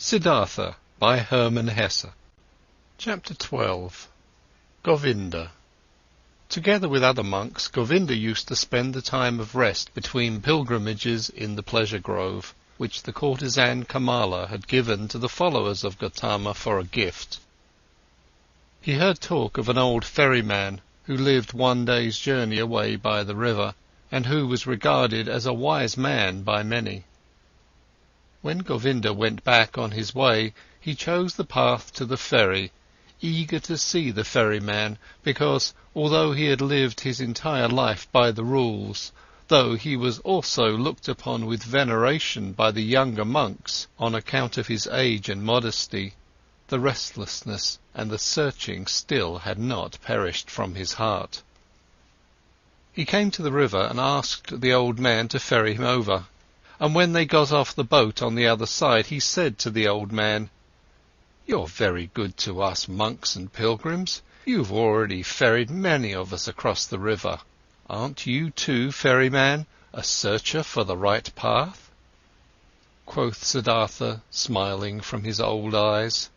Siddhartha by Hermann Hesse. Chapter 12. Govinda. Together with other monks, Govinda used to spend the time of rest between pilgrimages in the pleasure grove, which the courtesan Kamala had given to the followers of Gotama for a gift. He heard talk of an old ferryman who lived one day's journey away by the river, and who was regarded as a wise man by many. When Govinda went back on his way, he chose the path to the ferry, eager to see the ferryman, because, although he had lived his entire life by the rules, though he was also looked upon with veneration by the younger monks on account of his age and modesty, the restlessness and the searching still had not perished from his heart. He came to the river and asked the old man to ferry him over. And when they got off the boat on the other side, he said to the old man, "You're very good to us monks and pilgrims. You've already ferried many of us across the river. Aren't you too, ferryman, a searcher for the right path?" Quoth Siddhartha, smiling from his old eyes,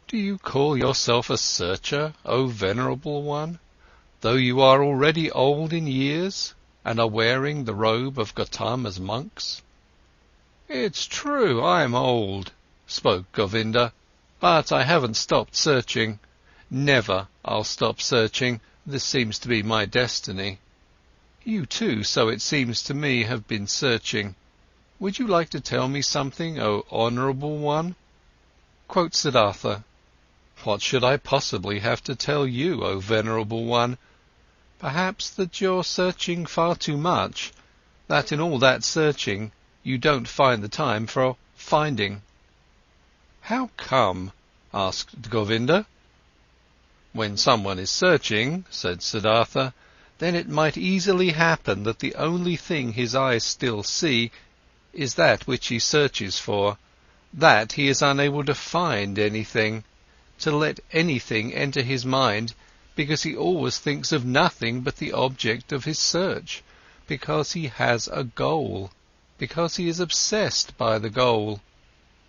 "Do you call yourself a searcher, O venerable one, though you are already old in years and are wearing the robe of Gotama's monks?" "It's true, I'm old," spoke Govinda, "but I haven't stopped searching. Never I'll stop searching, this seems to be my destiny. You too, so it seems to me, have been searching. Would you like to tell me something, O honourable one?" Quoth Siddhartha, "What should I possibly have to tell you, O venerable one? Perhaps that you're searching far too much, that in all that searching you don't find the time for finding." "How come?" asked Govinda. "When someone is searching," said Siddhartha, "then it might easily happen that the only thing his eyes still see is that which he searches for, that he is unable to find anything, to let anything enter his mind, because he always thinks of nothing but the object of his search, because he has a goal, because he is obsessed by the goal.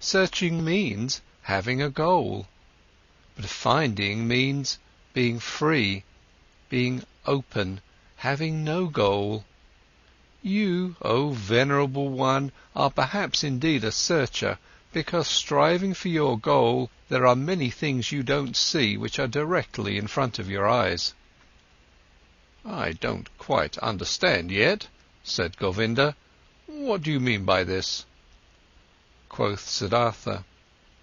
Searching means having a goal, but finding means being free, being open, having no goal. You, O venerable one, are perhaps indeed a searcher, because striving for your goal there are many things you don't see which are directly in front of your eyes." "I don't quite understand yet," said Govinda. "What do you mean by this?" Quoth Siddhartha,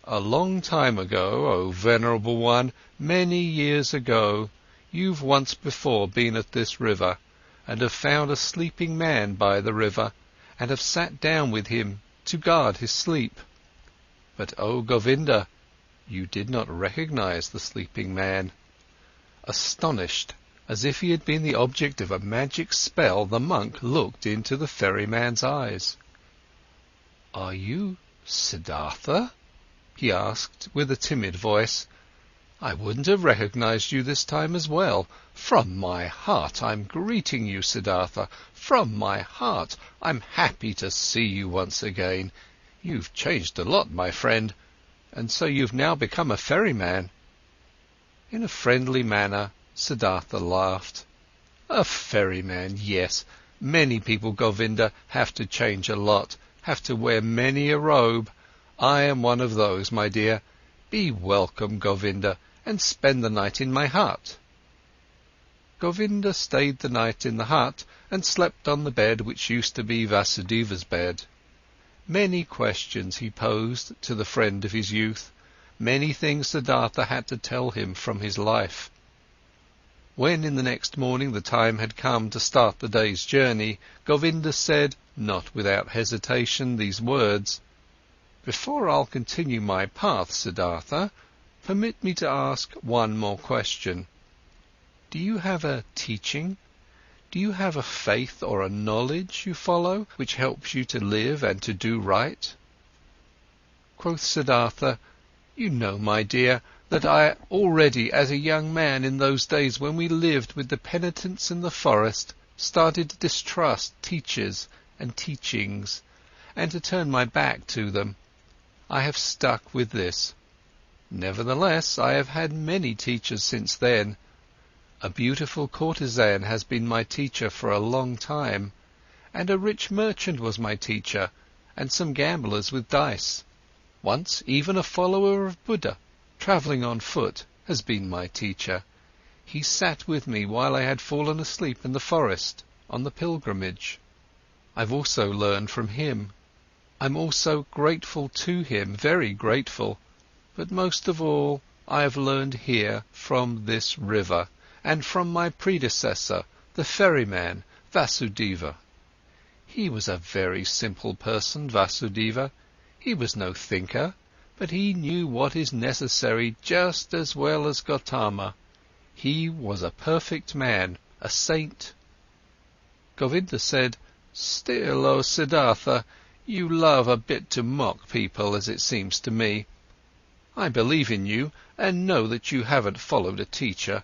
"A long time ago, O venerable one, many years ago, you've once before been at this river, and have found a sleeping man by the river, and have sat down with him to guard his sleep. But, O Govinda, you did not recognize the sleeping man. Astonished, as if he had been the object of a magic spell, the monk looked into the ferryman's eyes. 'Are you Siddhartha?' he asked with a timid voice. 'I wouldn't have recognized you this time as well. From my heart I'm greeting you, Siddhartha. From my heart I'm happy to see you once again. You've changed a lot, my friend, and so you've now become a ferryman.' In a friendly manner, Siddhartha laughed. 'A ferryman, yes. Many people, Govinda, have to change a lot, have to wear many a robe. I am one of those, my dear. Be welcome, Govinda, and spend the night in my hut.' Govinda stayed the night in the hut and slept on the bed which used to be Vasudeva's bed. Many questions he posed to the friend of his youth, many things Siddhartha had to tell him from his life. When in the next morning the time had come to start the day's journey, Govinda said, not without hesitation, these words: "Before I'll continue my path, Siddhartha, permit me to ask one more question. Do you have a teaching? Do you have a faith or a knowledge you follow, which helps you to live and to do right?" Quoth Siddhartha, "You know, my dear, that I already as a young man in those days when we lived with the penitents in the forest started to distrust teachers and teachings, and to turn my back to them. I have stuck with this. Nevertheless, I have had many teachers since then. A beautiful courtesan has been my teacher for a long time, and a rich merchant was my teacher, and some gamblers with dice. Once even a follower of Buddha, travelling on foot, has been my teacher. He sat with me while I had fallen asleep in the forest, on the pilgrimage. I've also learned from him. I'm also grateful to him, very grateful, but most of all I have learned here from this river, and from my predecessor, the ferryman, Vasudeva. He was a very simple person, Vasudeva. He was no thinker, but he knew what is necessary just as well as Gotama. He was a perfect man, a saint. Govinda said, "Still, O Siddhartha, you love a bit to mock people, as it seems to me. I believe in you, and know that you haven't followed a teacher,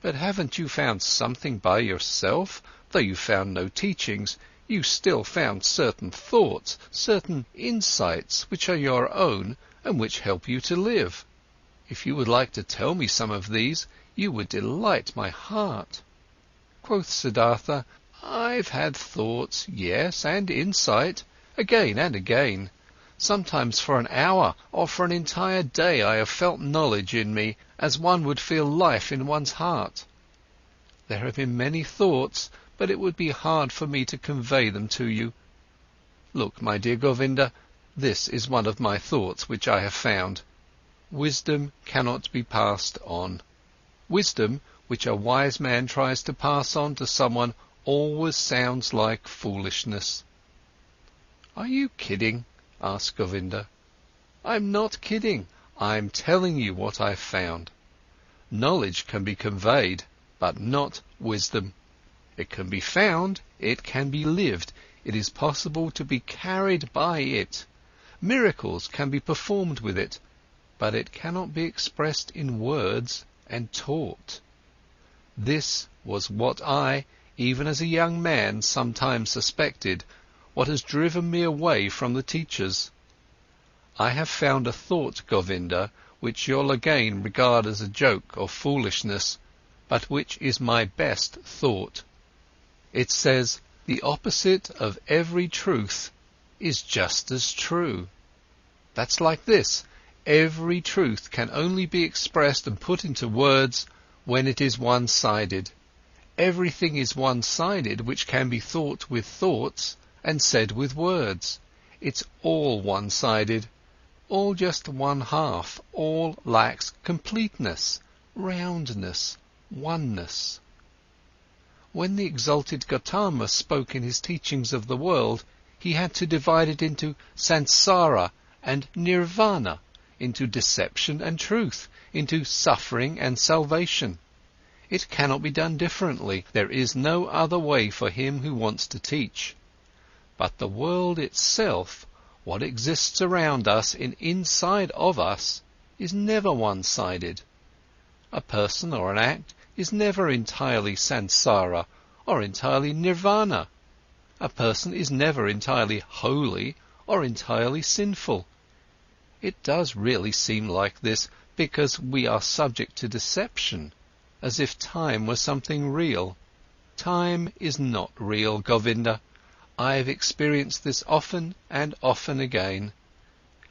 but haven't you found something by yourself? Though you found no teachings, you still found certain thoughts, certain insights, which are your own, and which help you to live. If you would like to tell me some of these, you would delight my heart." Quoth Siddhartha, "I've had thoughts, yes, and insight, again and again. Sometimes for an hour or for an entire day I have felt knowledge in me, as one would feel life in one's heart. There have been many thoughts, but it would be hard for me to convey them to you. Look, my dear Govinda, this is one of my thoughts which I have found. Wisdom cannot be passed on. Wisdom, which a wise man tries to pass on to someone, always sounds like foolishness." "Are you kidding?" asked Govinda. "I'm not kidding. I'm telling you what I've found. Knowledge can be conveyed, but not wisdom. It can be found, it can be lived, it is possible to be carried by it. Miracles can be performed with it, but it cannot be expressed in words and taught. This was what I, even as a young man, sometimes suspected, what has driven me away from the teachers. I have found a thought, Govinda, which you'll again regard as a joke or foolishness, but which is my best thought. It says, the opposite of every truth is just as true. That's like this: every truth can only be expressed and put into words when it is one-sided. Everything is one-sided which can be thought with thoughts and said with words. It's all one-sided, all just one half, all lacks completeness, roundness, oneness. When the exalted Gotama spoke in his teachings of the world, he had to divide it into samsara and nirvana, into deception and truth, into suffering and salvation. It cannot be done differently. There is no other way for him who wants to teach. But the world itself, what exists around us and inside of us, is never one-sided. A person or an act is never entirely samsara or entirely nirvana. A person is never entirely holy or entirely sinful. It does really seem like this because we are subject to deception, as if time were something real. Time is not real, Govinda. I have experienced this often and often again.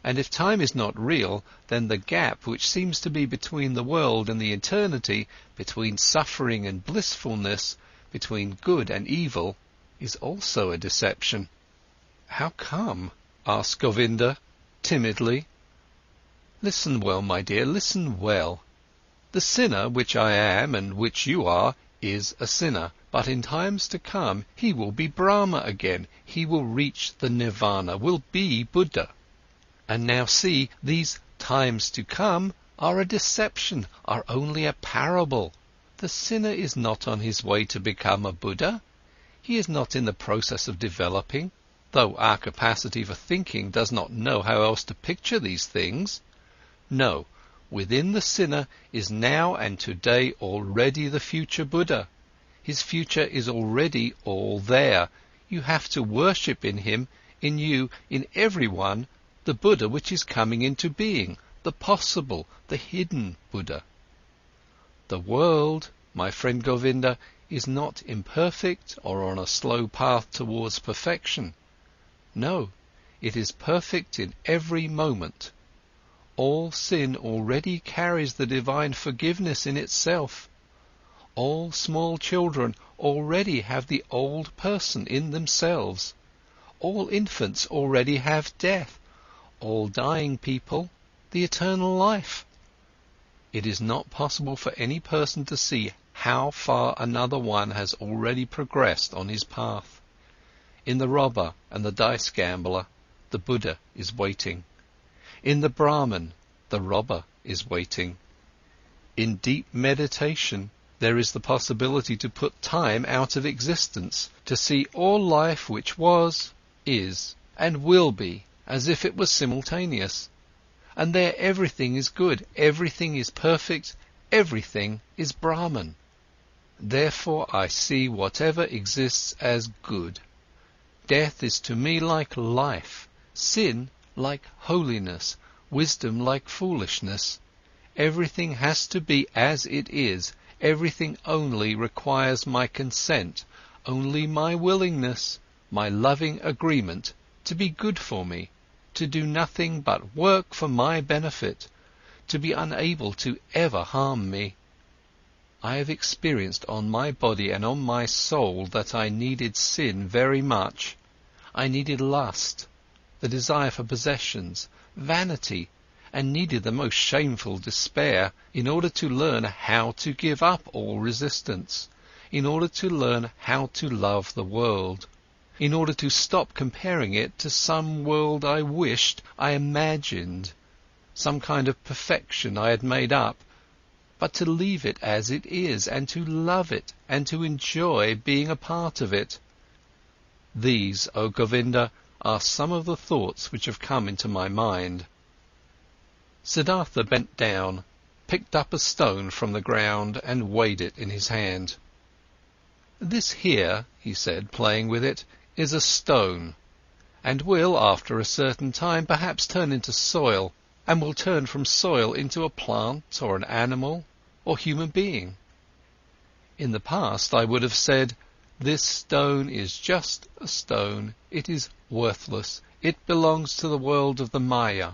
And if time is not real, then the gap which seems to be between the world and the eternity, between suffering and blissfulness, between good and evil, is also a deception. "How come?" asked Govinda, timidly. "Listen well, my dear, listen well. The sinner, which I am and which you are, is a sinner, but in times to come he will be Brahma again, he will reach the nirvana, will be Buddha. And now see, these times to come are a deception, are only a parable. The sinner is not on his way to become a Buddha. He is not in the process of developing, though our capacity for thinking does not know how else to picture these things. No, within the sinner is now and today already the future Buddha. His future is already all there. You have to worship in him, in you, in everyone, the Buddha which is coming into being, the possible, the hidden Buddha. The world, my friend Govinda, is not imperfect or on a slow path towards perfection. No, it is perfect in every moment. All sin already carries the divine forgiveness in itself. All small children already have the old person in themselves. All infants already have death. All dying people, the eternal life. It is not possible for any person to see how far another one has already progressed on his path. In the robber and the dice gambler, the Buddha is waiting. In the Brahmin, the robber is waiting. In deep meditation, there is the possibility to put time out of existence, to see all life which was, is, and will be, as if it was simultaneous. And there everything is good, everything is perfect, everything is Brahman. Therefore I see whatever exists as good. Death is to me like life, sin like holiness, wisdom like foolishness. Everything has to be as it is, everything only requires my consent, only my willingness, my loving agreement to be good for me, to do nothing but work for my benefit, to be unable to ever harm me. I have experienced on my body and on my soul that I needed sin very much. I needed lust, the desire for possessions, vanity, and needed the most shameful despair in order to learn how to give up all resistance, in order to learn how to love the world, in order to stop comparing it to some world I wished, I imagined, some kind of perfection I had made up, but to leave it as it is, and to love it, and to enjoy being a part of it. These, O Govinda, are some of the thoughts which have come into my mind. Siddhartha bent down, picked up a stone from the ground and weighed it in his hand. This here, he said, playing with it, is a stone, and will, after a certain time, perhaps turn into soil, and will turn from soil into a plant or an animal or human being. In the past I would have said, this stone is just a stone, it is worthless, it belongs to the world of the Maya.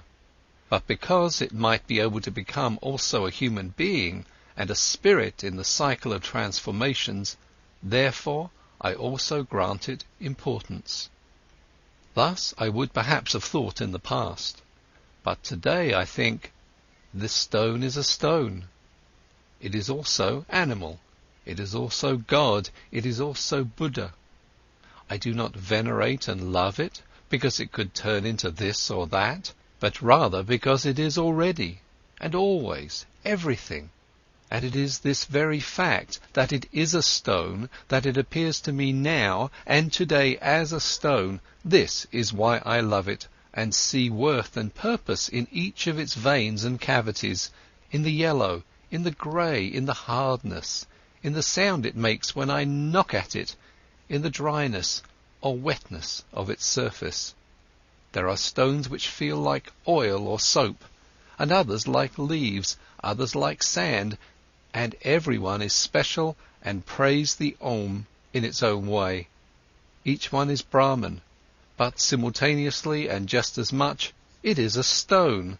But because it might be able to become also a human being and a spirit in the cycle of transformations, therefore I also grant it importance. Thus I would perhaps have thought in the past, but today I think, this stone is a stone. It is also animal, it is also God, it is also Buddha. I do not venerate and love it because it could turn into this or that, but rather because it is already, and always, everything. And it is this very fact, that it is a stone, that it appears to me now and today as a stone, this is why I love it, and see worth and purpose in each of its veins and cavities, in the yellow, in the grey, in the hardness, in the sound it makes when I knock at it, in the dryness or wetness of its surface. There are stones which feel like oil or soap, and others like leaves, others like sand, and everyone is special and prays the Om in its own way. Each one is Brahman, but simultaneously and just as much, it is a stone.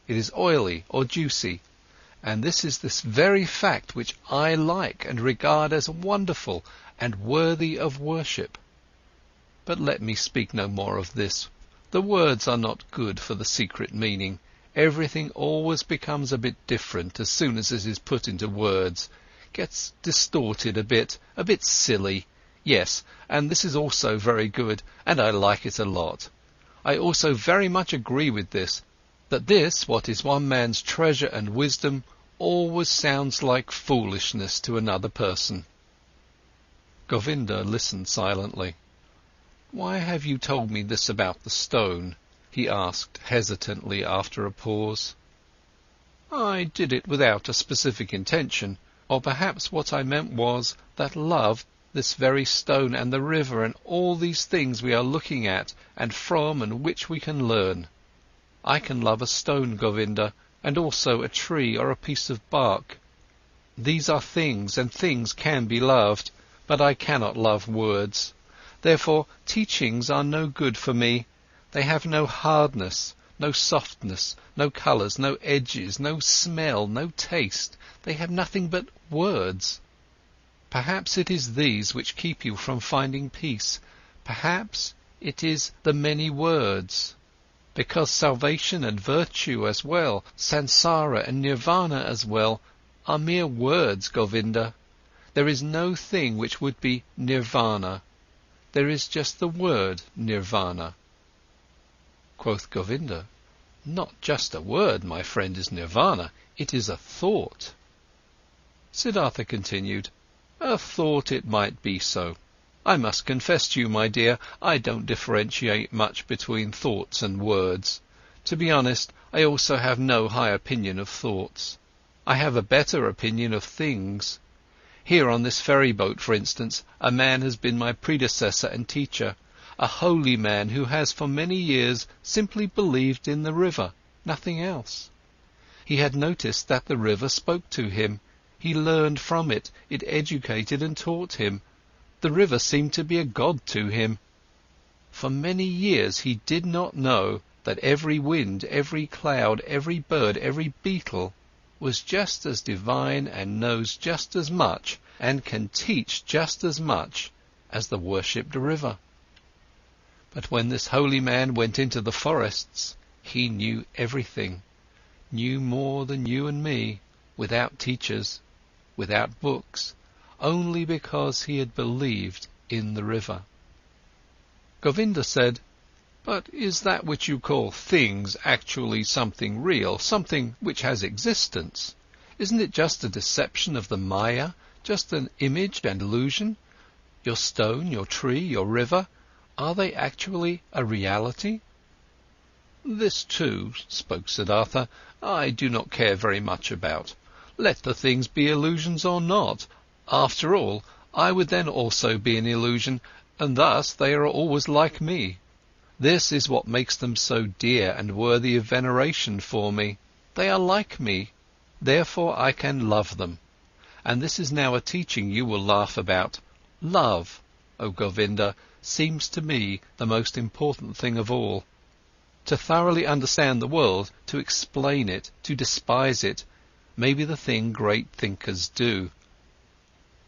It is oily or juicy, and this is this very fact which I like and regard as wonderful and worthy of worship. But let me speak no more of this. The words are not good for the secret meaning. Everything always becomes a bit different as soon as it is put into words, gets distorted a bit silly. Yes, and this is also very good, and I like it a lot. I also very much agree with this, that this, what is one man's treasure and wisdom, always sounds like foolishness to another person. Govinda listened silently. "Why have you told me this about the stone?" he asked hesitantly after a pause. "I did it without a specific intention, or perhaps what I meant was that love, this very stone and the river and all these things we are looking at and from and which we can learn. I can love a stone, Govinda, and also a tree or a piece of bark. These are things, and things can be loved, but I cannot love words. Therefore, teachings are no good for me. They have no hardness, no softness, no colours, no edges, no smell, no taste. They have nothing but words. Perhaps it is these which keep you from finding peace. Perhaps it is the many words. Because salvation and virtue as well, samsara and nirvana as well, are mere words, Govinda. There is no thing which would be nirvana. There is just the word nirvana. Quoth Govinda, not just a word, my friend, is nirvana, it is a thought. Siddhartha continued, a thought it might be so. I must confess to you, my dear, I don't differentiate much between thoughts and words. To be honest, I also have no high opinion of thoughts. I have a better opinion of things. Here on this ferry boat, for instance, a man has been my predecessor and teacher, a holy man who has for many years simply believed in the river, nothing else. He had noticed that the river spoke to him. He learned from it, it educated and taught him. The river seemed to be a god to him. For many years he did not know that every wind, every cloud, every bird, every beetle was just as divine and knows just as much and can teach just as much as the worshipped river. But when this holy man went into the forests, he knew everything, knew more than you and me, without teachers, without books, only because he had believed in the river. Govinda said, but is that which you call things actually something real, something which has existence? Isn't it just a deception of the Maya, just an image and illusion? Your stone, your tree, your river, are they actually a reality? This too, spoke Siddhartha, I do not care very much about. Let the things be illusions or not. After all, I would then also be an illusion, and thus they are always like me. This is what makes them so dear and worthy of veneration for me. They are like me, therefore I can love them. And this is now a teaching you will laugh about. Love, O Govinda, seems to me the most important thing of all. To thoroughly understand the world, to explain it, to despise it, may be the thing great thinkers do.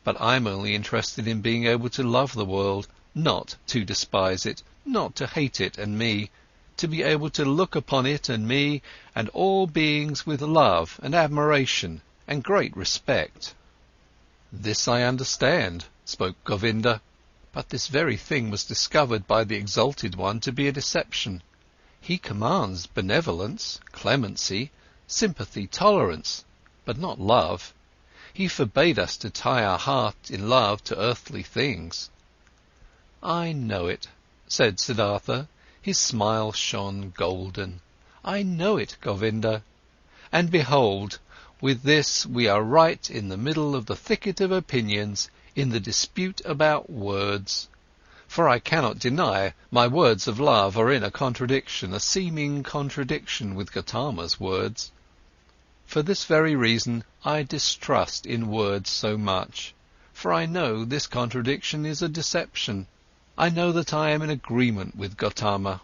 But I'm only interested in being able to love the world, not to despise it, not to hate it and me, to be able to look upon it and me and all beings with love and admiration and great respect. This I understand, spoke Govinda, but this very thing was discovered by the Exalted One to be a deception. He commands benevolence, clemency, sympathy, tolerance, but not love. He forbade us to tie our heart in love to earthly things. I know it, said Siddhartha. His smile shone golden. I know it, Govinda. And behold, with this we are right in the middle of the thicket of opinions, in the dispute about words. For I cannot deny my words of love are in a contradiction, a seeming contradiction with Gautama's words. For this very reason I distrust in words so much, for I know this contradiction is a deception. I know that I am in agreement with Gautama.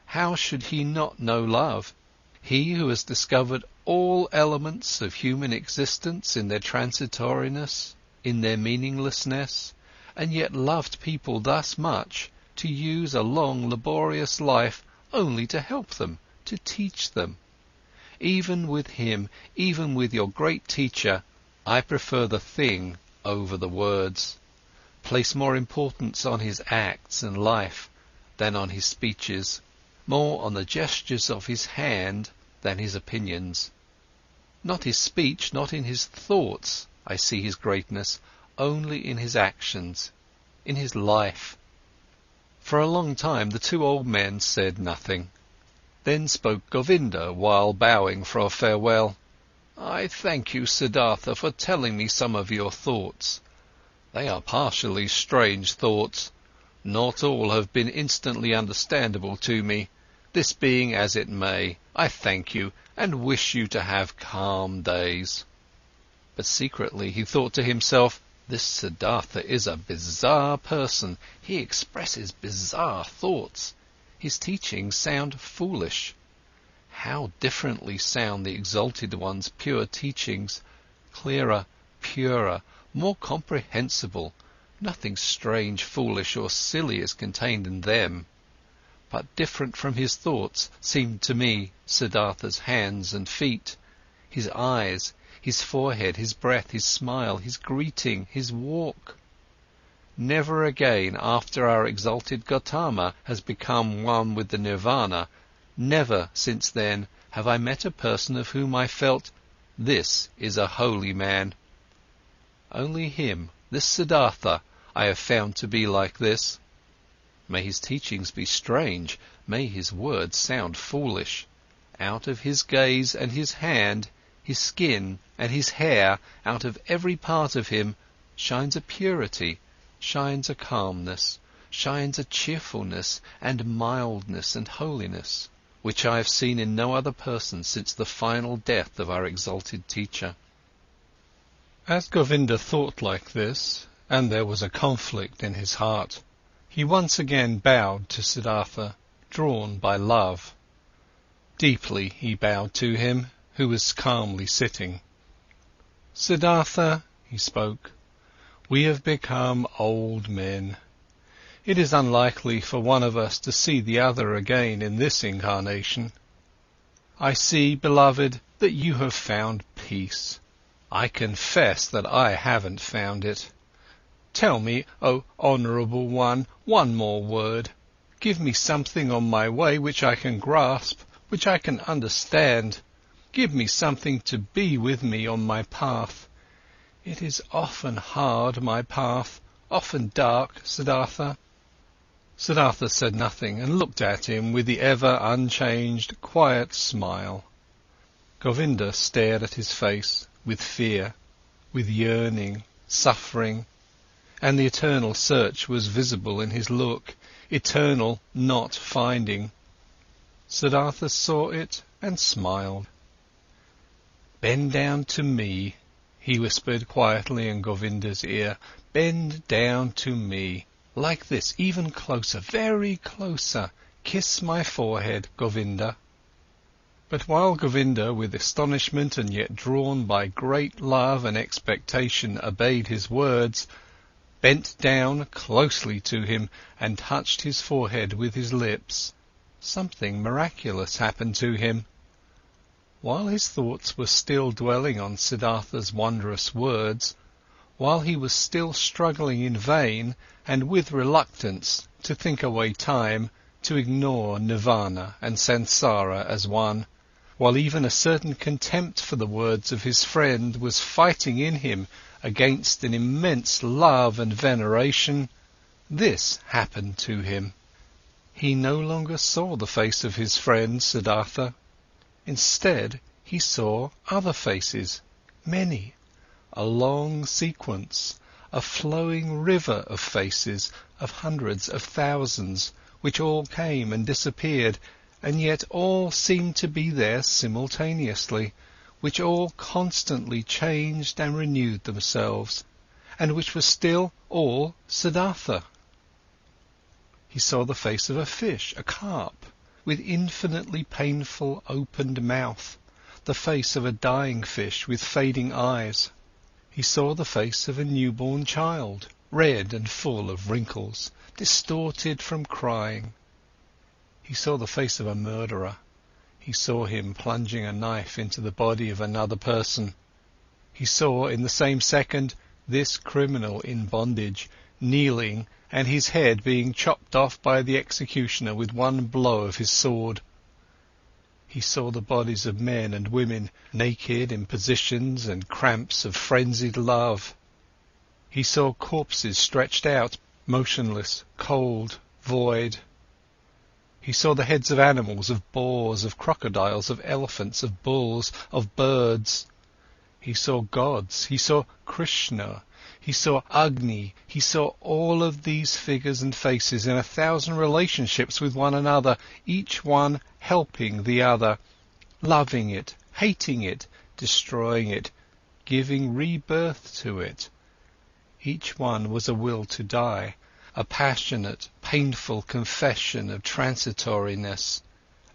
How should he not know love? He who has discovered all elements of human existence in their transitoriness, in their meaninglessness, and yet loved people thus much, to use a long laborious life only to help them, to teach them. Even with him, even with your great teacher, I prefer the thing over the words, place more importance on his acts and life than on his speeches, more on the gestures of his hand than his opinions. Not his speech, not in his thoughts, I see his greatness, only in his actions, in his life. For a long time the two old men said nothing. Then spoke Govinda while bowing for a farewell. I thank you, Siddhartha, for telling me some of your thoughts. They are partially strange thoughts. Not all have been instantly understandable to me, this being as it may. I thank you, and wish you to have calm days." But secretly he thought to himself, "This Siddhartha is a bizarre person, he expresses bizarre thoughts. His teachings sound foolish. How differently sound the Exalted One's pure teachings, clearer, purer, more comprehensible. Nothing strange, foolish or silly is contained in them. But different from his thoughts seemed to me Siddhartha's hands and feet, his eyes, his forehead, his breath, his smile, his greeting, his walk. Never again after our exalted Gotama has become one with the Nirvana, never since then have I met a person of whom I felt, this is a holy man. Only him, this Siddhartha, I have found to be like this. May his teachings be strange, may his words sound foolish. Out of his gaze and his hand, his skin and his hair, out of every part of him, shines a purity, shines a calmness, shines a cheerfulness and mildness and holiness, which I have seen in no other person since the final death of our exalted teacher." As Govinda thought like this, and there was a conflict in his heart, he once again bowed to Siddhartha, drawn by love. Deeply he bowed to him, who was calmly sitting. "Siddhartha," he spoke, "we have become old men. It is unlikely for one of us to see the other again in this incarnation. I see, beloved, that you have found peace. I confess that I haven't found it. Tell me, O honourable one, one more word. Give me something on my way which I can grasp, which I can understand. Give me something to be with me on my path. It is often hard, my path, often dark, Siddhartha." Siddhartha said nothing and looked at him with the ever unchanged, quiet smile. Govinda stared at his face with fear, with yearning, suffering, and the eternal search was visible in his look, eternal not finding. Siddhartha saw it and smiled. "Bend down to me," he whispered quietly in Govinda's ear. "Bend down to me. Like this, even closer, very closer. Kiss my forehead, Govinda." But while Govinda, with astonishment and yet drawn by great love and expectation, obeyed his words, bent down closely to him and touched his forehead with his lips, something miraculous happened to him. While his thoughts were still dwelling on Siddhartha's wondrous words, while he was still struggling in vain and with reluctance to think away time, to ignore nirvana and samsara as one, while even a certain contempt for the words of his friend was fighting in him against an immense love and veneration, this happened to him. He no longer saw the face of his friend Siddhartha. Instead, he saw other faces, many, a long sequence, a flowing river of faces, of hundreds of thousands, which all came and disappeared, and yet all seemed to be there simultaneously, which all constantly changed and renewed themselves, and which were still all Siddhartha. He saw the face of a fish, a carp, with infinitely painful opened mouth, the face of a dying fish with fading eyes. He saw the face of a newborn child, red and full of wrinkles, distorted from crying. He saw the face of a murderer. He saw him plunging a knife into the body of another person. He saw in the same second this criminal in bondage, kneeling, and his head being chopped off by the executioner with one blow of his sword. He saw the bodies of men and women, naked in positions and cramps of frenzied love. He saw corpses stretched out, motionless, cold, void. He saw the heads of animals, of boars, of crocodiles, of elephants, of bulls, of birds. He saw gods, he saw Krishna, he saw Agni, he saw all of these figures and faces in 1,000 relationships with one another, each one helping the other, loving it, hating it, destroying it, giving rebirth to it. Each one was a will to die, a passionate, painful confession of transitoriness,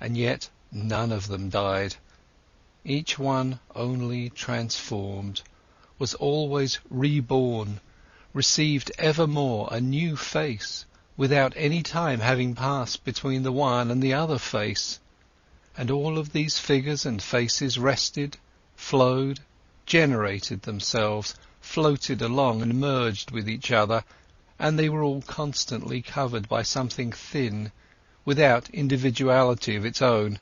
and yet none of them died. Each one only transformed, was always reborn, received evermore a new face, without any time having passed between the one and the other face. And all of these figures and faces rested, flowed, generated themselves, floated along and merged with each other, and they were all constantly covered by something thin, without individuality of its own,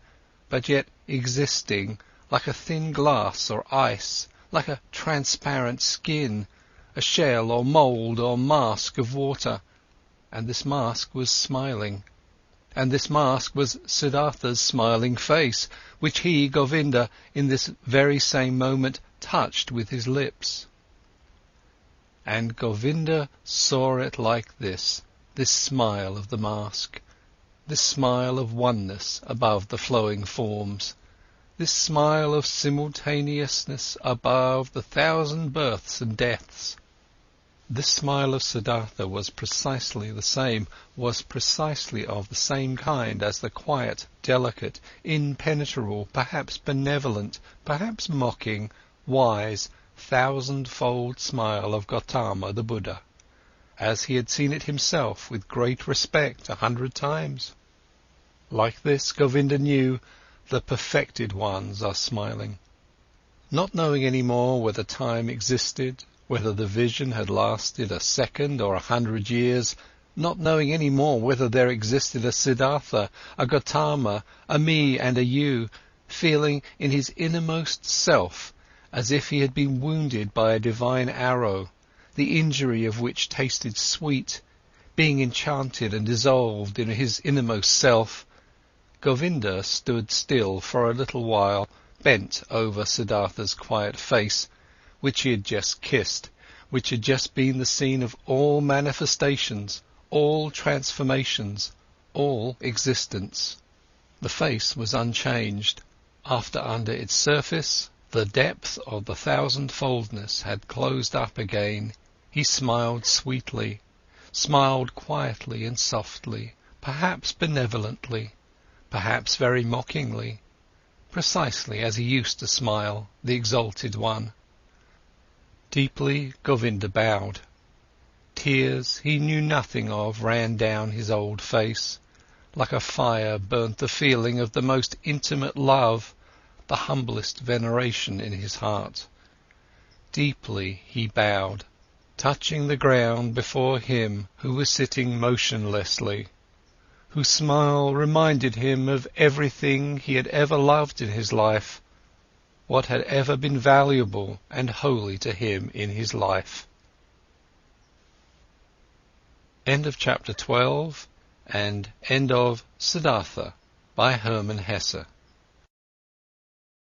but yet existing like a thin glass or ice, like a transparent skin, a shell or mould or mask of water. And this mask was smiling. And this mask was Siddhartha's smiling face, which he, Govinda, in this very same moment touched with his lips. And Govinda saw it like this smile of the mask, this smile of oneness above the flowing forms, this smile of simultaneousness above the 1,000 births and deaths. This smile of Siddhartha was precisely the same, was precisely of the same kind as the quiet, delicate, impenetrable, perhaps benevolent, perhaps mocking, wise, 1,000-fold smile of Gautama the Buddha, as he had seen it himself with great respect 100 times. Like this, Govinda knew, the perfected ones are smiling. Not knowing any more whether time existed, whether the vision had lasted a second or 100 years, not knowing any more whether there existed a Siddhartha, a Gautama, a me and a you, feeling in his innermost self as if he had been wounded by a divine arrow, the injury of which tasted sweet, being enchanted and dissolved in his innermost self, Govinda stood still for a little while, bent over Siddhartha's quiet face, which he had just kissed, which had just been the scene of all manifestations, all transformations, all existence. The face was unchanged. Under its surface, the depth of the 1,000-foldness had closed up again. He smiled sweetly, smiled quietly and softly, perhaps benevolently, perhaps very mockingly, precisely as he used to smile, the exalted one. Deeply Govinda bowed. Tears he knew nothing of ran down his old face. Like a fire burnt the feeling of the most intimate love, the humblest veneration in his heart. Deeply he bowed, touching the ground before him who was sitting motionlessly, whose smile reminded him of everything he had ever loved in his life, what had ever been valuable and holy to him in his life. End of chapter 12 and end of Siddhartha by Hermann Hesse.